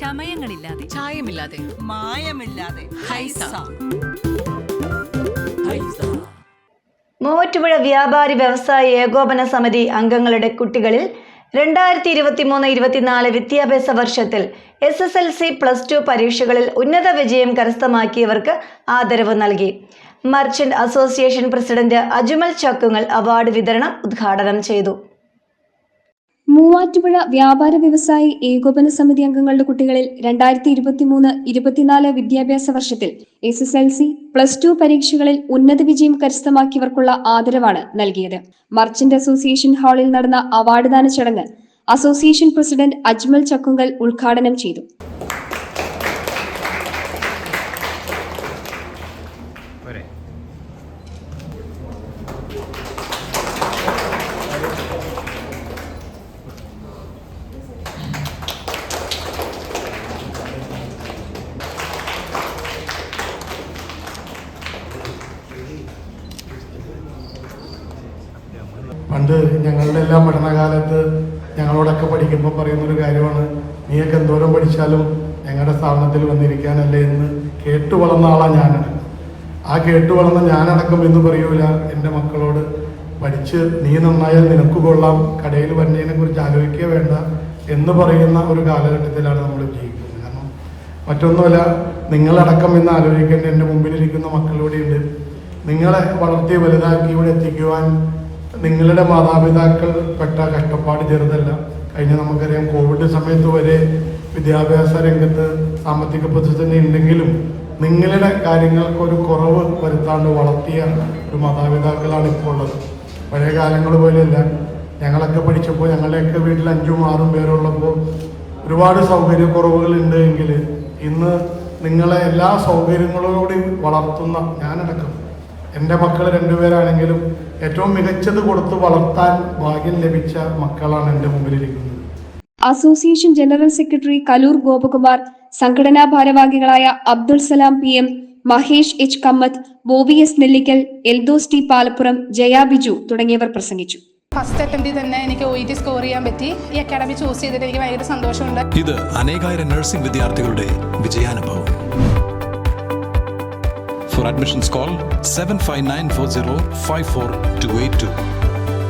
ചമയങ്ങളില്ലാതെ, ചായമില്ലാതെ, മായമില്ലാതെ. ഹൈസ. മൂവാറ്റുപുഴ വ്യാപാരി വ്യവസായ ഏകോപന സമിതി അംഗങ്ങളുടെ കുട്ടികളിൽ 2023-24 വിദ്യാഭ്യാസ വർഷത്തിൽ SSLC +2 പരീക്ഷകളിൽ ഉന്നത വിജയം കരസ്ഥമാക്കിയവർക്ക് ആദരവ് നൽകി. Merchant association president Ajmal Chakkungal award വിതരണം ഉദ്ഘാടനം ചെയ്തു. മൂവാറ്റുപുഴ വ്യാപാര വ്യവസായി ഏകോപന സമിതി അംഗങ്ങളുടെ കുട്ടികളിൽ 2023-24 വിദ്യാഭ്യാസ വർഷത്തിൽ SSLC +2 പരീക്ഷകളിൽ ഉന്നത വിജയം കരസ്ഥമാക്കിയവർക്കുള്ള ആദരവാണ് നൽകിയത്. മർച്ചന്റ് അസോസിയേഷൻ ഹാളിൽ നടന്ന അവാർഡ് ദാന ചടങ്ങ് അസോസിയേഷൻ പ്രസിഡന്റ് അജ്മൽ ചക്കുങ്കൽ ഉദ്ഘാടനം ചെയ്തു. പണ്ട് ഞങ്ങളുടെ എല്ലാം പഠനകാലത്ത് ഞങ്ങളോടൊക്കെ പഠിക്കുമ്പോൾ പറയുന്നൊരു കാര്യമാണ്, നീയൊക്കെ എന്തോരം പഠിച്ചാലും ഞങ്ങളുടെ സ്ഥാപനത്തിൽ വന്നിരിക്കാനല്ലേ എന്ന് കേട്ടു വളർന്ന ആളാണ് ഞാനടക്കം. ആ കേട്ടു വളർന്ന ഞാനടക്കം എന്ന് പറയൂല എൻ്റെ മക്കളോട്, പഠിച്ച് നീ നന്നായാൽ നിനക്ക് കൊള്ളാം, കടയിൽ വരുന്നതിനെ കുറിച്ച് ആലോചിക്കുക വേണ്ട എന്ന് പറയുന്ന ഒരു കാലഘട്ടത്തിലാണ് നമ്മൾ ജീവിക്കുന്നത്. കാരണം മറ്റൊന്നുമല്ല, നിങ്ങളടക്കം എന്ന് ആലോചിക്കേണ്ട എൻ്റെ മുമ്പിലിരിക്കുന്ന മക്കളിവിടെയുണ്ട്. നിങ്ങളെ വളർത്തി വലുതാക്കി ഇവിടെ എത്തിക്കുവാൻ നിങ്ങളുടെ മാതാപിതാക്കൾ പെട്ട കഷ്ടപ്പാട് ചെറുതല്ല. കഴിഞ്ഞ നമുക്കറിയാം, കോവിഡ് സമയത്ത് വരെ വിദ്യാഭ്യാസ രംഗത്ത് സാമ്പത്തിക പ്രതിസന്ധി ഉണ്ടെങ്കിലും നിങ്ങളുടെ കാര്യങ്ങൾക്കൊരു കുറവ് വരുത്താണ്ട് വളർത്തിയ ഒരു മാതാപിതാക്കളാണ് ഇപ്പോൾ ഉള്ളത്. പഴയ കാലങ്ങൾ പോലെയല്ല. ഞങ്ങളൊക്കെ പഠിച്ചപ്പോൾ ഞങ്ങളുടെയൊക്കെ വീട്ടിൽ 5ഉം 6ഉം പേരുള്ളപ്പോൾ ഒരുപാട് സൗകര്യക്കുറവുകളുണ്ട് എങ്കിൽ ഇന്ന് നിങ്ങളെ എല്ലാ സൗകര്യങ്ങളോടും വളർത്തുന്ന ഞാനടക്കം എൻ്റെ മക്കൾ 2 പേരാണെങ്കിലും ഏറ്റവും മികച്ചത് കൊടുത്ത് വളർത്താൻ ഭാഗ്യം ലഭിച്ച മക്കളാണ് എൻ്റെ മുമ്പിലിരിക്കുന്നത്. Association general secretary Kaloor Gopakumar, സംഘടനാ ഭാരവാഹികളായ Abdul Salam PM, Mahesh H Kamath, Bobby S Nellickal, Eldhose T Palappuram, Jaya Biju തുടങ്ങിയവർ പ്രസംഗിച്ചു. ഫസ്റ്റ് അറ്റംപ്റ്റിൽ തന്നെ എനിക്ക് OET സ്കോർ ചെയ്യാൻ പറ്റി. ഈ അക്കാഡമി ചൂസ് ചെയ്തിട്ട് എനിക്ക് ഭയങ്കര സന്തോഷമുണ്ട്. ഇത് അനേകായിരം നഴ്സിംഗ് വിദ്യാർത്ഥികളുടെ വിജയാനുഭവം. For admissions call 7594054282.